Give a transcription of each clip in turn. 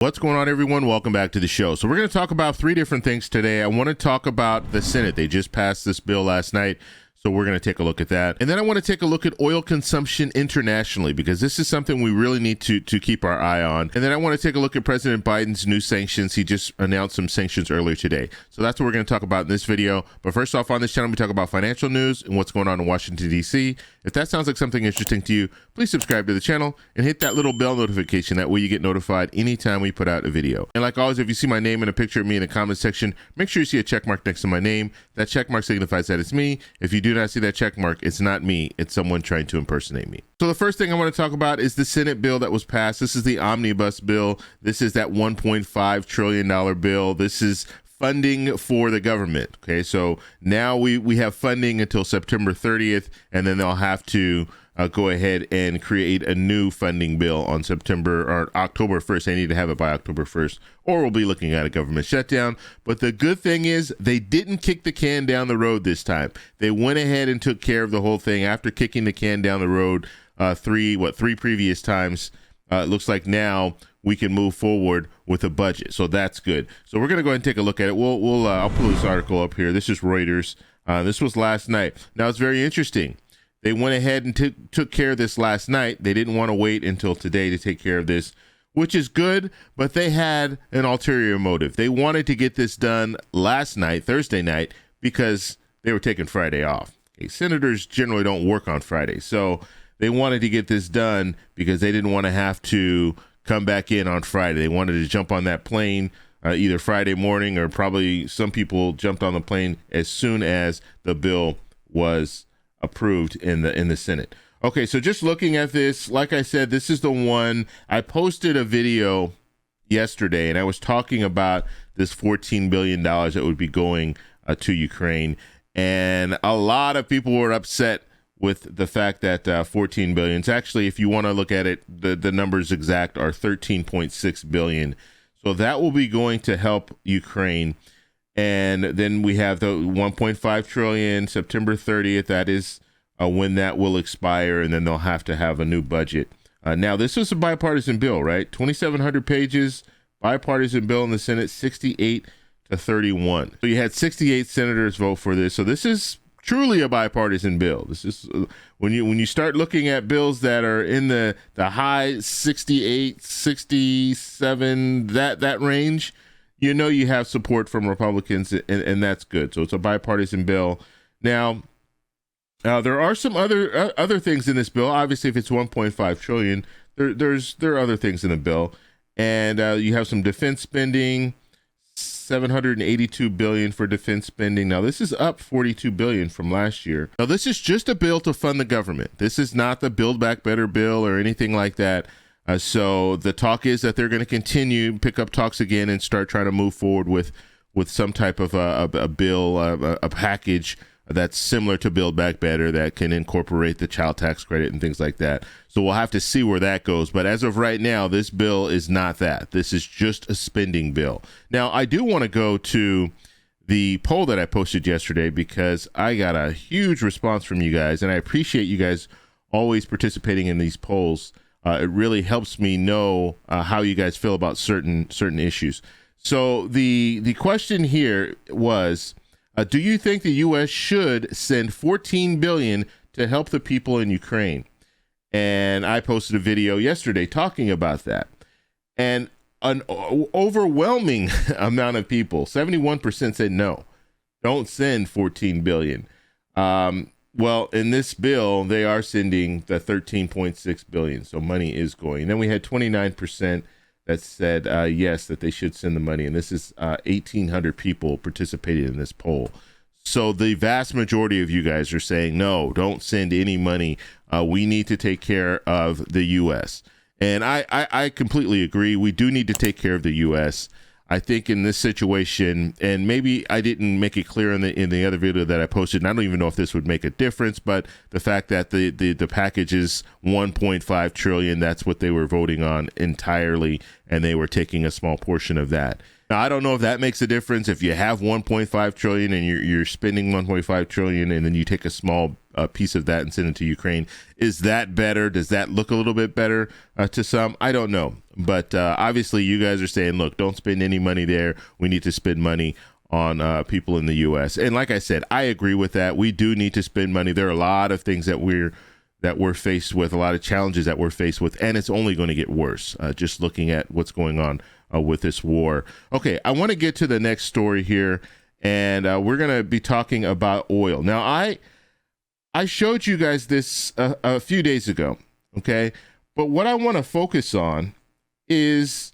What's going on, everyone? Welcome back to the show. So we're going to talk about three different things today. I want to talk about the Senate. They just passed this bill last night, so we're going to take a look at that. And then I want to take a look at oil consumption internationally, because this is something we really need to keep our eye on. And then I want to take a look at President Biden's new sanctions. He just announced some sanctions earlier today. So that's what we're going to talk about in this video. But first off, on this channel, we talk about financial news and what's going on in Washington, D.C. If that sounds like something interesting to you, please subscribe to the channel and hit that little bell notification. That way you get notified anytime we put out a video. And like always, if you see my name and a picture of me in the comment section, make sure you see a check mark next to my name. That check mark signifies that it's me. If you do not see that check mark, it's not me. It's someone trying to impersonate me. So the first thing I want to talk about is the Senate bill that was passed. This is the omnibus bill. This is that $1.5 trillion bill. This is funding for the government. Okay, so now we have funding until September 30th, and then they'll have to go ahead and create a new funding bill on September or October 1st. They need to have it by October 1st, or we'll be looking at a government shutdown. But the good thing is they didn't kick the can down the road this time. They went ahead and took care of the whole thing after kicking the can down the road three previous times. It looks like now we can move forward with a budget. So that's good. So we're going to go ahead and take a look at it. I'll pull this article up here. This is Reuters. This was last night. Now, it's very interesting. They went ahead and took care of this last night. They didn't want to wait until today to take care of this, which is good, but they had an ulterior motive. They wanted to get this done last night, Thursday night, because they were taking Friday off. Okay, senators generally don't work on Friday. So they wanted to get this done because they didn't want to have to come back in on Friday. They wanted to jump on that plane either Friday morning, or probably some people jumped on the plane as soon as the bill was approved in the Senate. Okay, so just looking at this, like I said, this is the one. I posted a video yesterday, and I was talking about this $14 billion that would be going to Ukraine. And a lot of people were upset with the fact that 14 billion. It's actually, if you want to look at it, the numbers exact are 13.6 billion. So that will be going to help Ukraine. And then we have the 1.5 trillion, September 30th. That is when that will expire, and then they'll have to have a new budget. Now, this was a bipartisan bill, right? 2,700 pages, bipartisan bill in the Senate, 68 to 31. So you had 68 senators vote for this. So this is truly a bipartisan bill. This is when you start looking at bills that are in the high 68, 67, that range, you know you have support from Republicans, and that's good. So it's a bipartisan bill. Now, there are some other things in this bill. Obviously, if it's 1.5 trillion, there are other things in the bill, and you have some defense spending. 782 billion for defense spending. Now, this is up 42 billion from last year. Now, this is just a bill to fund the government. This is not the Build Back Better bill or anything like that. So the talk is that they're going to continue, pick up talks again, and start trying to move forward with some type of a bill, a package that's similar to Build Back Better that can incorporate the child tax credit and things like that. So we'll have to see where that goes. But as of right now, this bill is not that. This is just a spending bill. Now, I do want to go to the poll that I posted yesterday, because I got a huge response from you guys, and I appreciate you guys always participating in these polls. It really helps me know how you guys feel about certain issues. So the question here was, do you think the U.S. should send $14 billion to help the people in Ukraine? And I posted a video yesterday talking about that. And an overwhelming amount of people, 71%, said no, don't send $14 billion. Well, in this bill, they are sending the $13.6 billion. So money is going. And then we had 29% that said yes, that they should send the money. And this is 1,800 people participated in this poll. So the vast majority of you guys are saying, no, don't send any money. We need to take care of the U.S. And I completely agree. We do need to take care of the U.S. I think in this situation, and maybe I didn't make it clear in the other video that I posted, and I don't even know if this would make a difference, but the fact that the package is 1.5 trillion, that's what they were voting on entirely, and they were taking a small portion of that. Now, I don't know if that makes a difference. If you have 1.5 trillion and you're spending 1.5 trillion, and then you take a small a piece of that and send it to Ukraine. Is that better? Does that look a little bit better to some? I don't know. But obviously you guys are saying, look, don't spend any money there. We need to spend money on people in the U.S. And like I said, I agree with that. We do need to spend money. There are a lot of things that we're faced with, a lot of challenges that we're faced with, and it's only going to get worse just looking at what's going on with this war. Okay, I want to get to the next story here, and we're going to be talking about oil. Now, I showed you guys this a few days ago, okay? But what I want to focus on is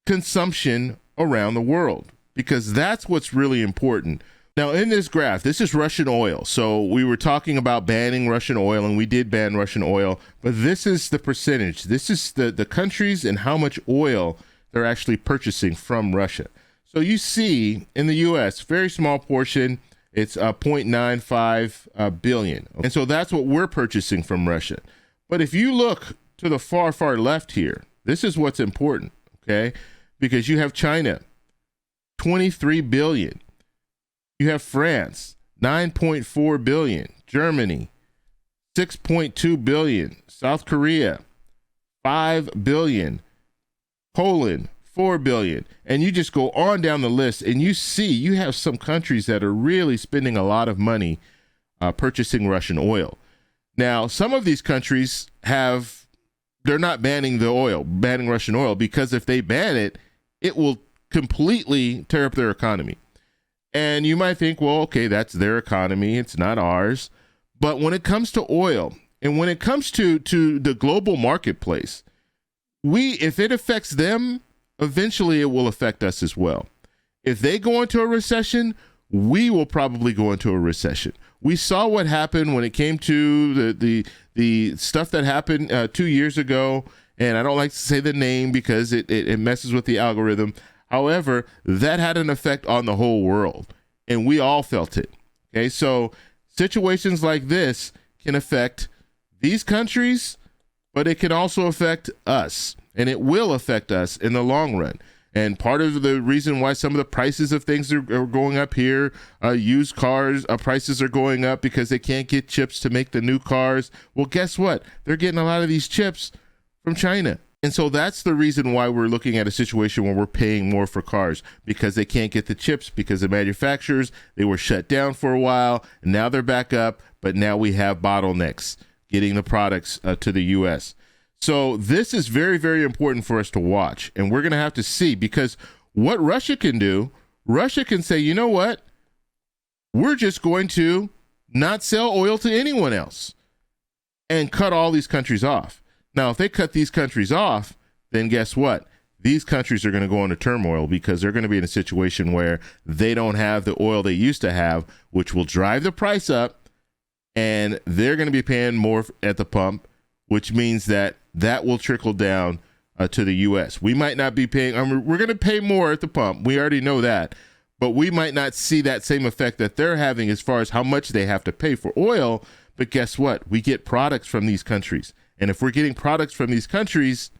consumption around the world, because that's what's really important. Now, in this graph, this is Russian oil. So we were talking about banning Russian oil, and we did ban Russian oil, but this is the percentage. This is the countries and how much oil they're actually purchasing from Russia. So you see in the U.S., very small portion, it's 0.95 billion. And so that's what we're purchasing from Russia. But if you look to the far, far left here, this is what's important, okay? Because you have China, 23 billion. You have France, 9.4 billion. Germany, 6.2 billion. South Korea, 5 billion. Poland, 4 billion. And you just go on down the list, and you see you have some countries that are really spending a lot of money purchasing Russian oil. Now, some of these countries they're not banning Russian oil, because if they ban it, it will completely tear up their economy. And you might think, well, okay, that's their economy, it's not ours. But when it comes to oil, and when it comes to the global marketplace, if it affects them, eventually it will affect us as well. If they go into a recession, we will probably go into a recession. We saw what happened when it came to the stuff that happened 2 years ago, and I don't like to say the name because it messes with the algorithm. However, that had an effect on the whole world, and we all felt it. Okay, so situations like this can affect these countries, but it can also affect us, and it will affect us in the long run. And part of the reason why some of the prices of things are going up here, used cars prices are going up because they can't get chips to make the new cars. Well, guess what? They're getting a lot of these chips from China. And so that's the reason why we're looking at a situation where we're paying more for cars, because they can't get the chips because the manufacturers, they were shut down for a while, and now they're back up, but now we have bottlenecks getting the products to the U.S. So this is very, very important for us to watch, and we're going to have to see, because what Russia can do, Russia can say, you know what, we're just going to not sell oil to anyone else and cut all these countries off. Now, if they cut these countries off, then guess what? These countries are going to go into turmoil, because they're going to be in a situation where they don't have the oil they used to have, which will drive the price up, and they're going to be paying more at the pump, which means that will trickle down to the U.S. We might not be paying, we're going to pay more at the pump. We already know that, but we might not see that same effect that they're having as far as how much they have to pay for oil. But guess what? We get products from these countries. And if we're getting products from these countries,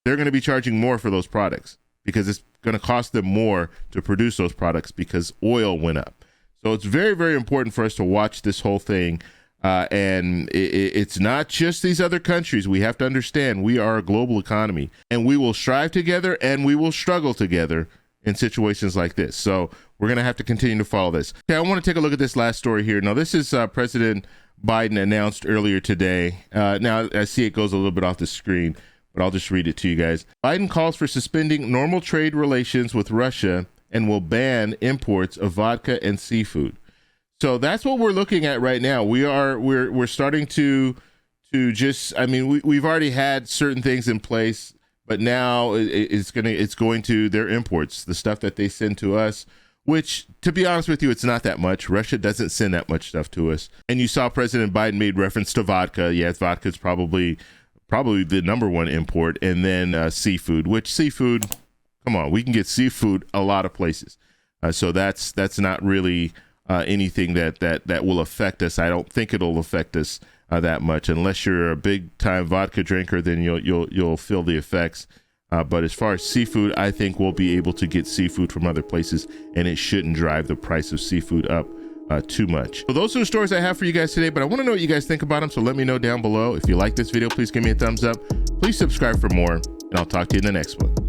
they're going to be charging more for those products, because it's going to cost them more to produce those products because oil went up. So it's very, very important for us to watch this whole thing. And it's not just these other countries. We have to understand we are a global economy, and we will strive together and we will struggle together in situations like this. So we're going to have to continue to follow this. Okay, I want to take a look at this last story here. Now, this is President Biden announced earlier today. Now, I see it goes a little bit off the screen, but I'll just read it to you guys. Biden calls for suspending normal trade relations with Russia and will ban imports of vodka and seafood. So that's what we're looking at right now. We're starting to just, I mean, we've already had certain things in place, but now it's going to their imports, the stuff that they send to us, which, to be honest with you, it's not that much. Russia doesn't send that much stuff to us. And you saw President Biden made reference to vodka. Yes, vodka is probably the number one import, and then seafood, which seafood, come on, we can get seafood a lot of places. So that's not really anything that will affect us. I don't think it'll affect us that much, unless you're a big time vodka drinker. Then you'll feel the effects. But as far as seafood, I think we'll be able to get seafood from other places, and it shouldn't drive the price of seafood up too much. So those are the stories I have for you guys today, but I want to know what you guys think about them. So let me know down below. If you like this video, please give me a thumbs up. Please subscribe for more, and I'll talk to you in the next one.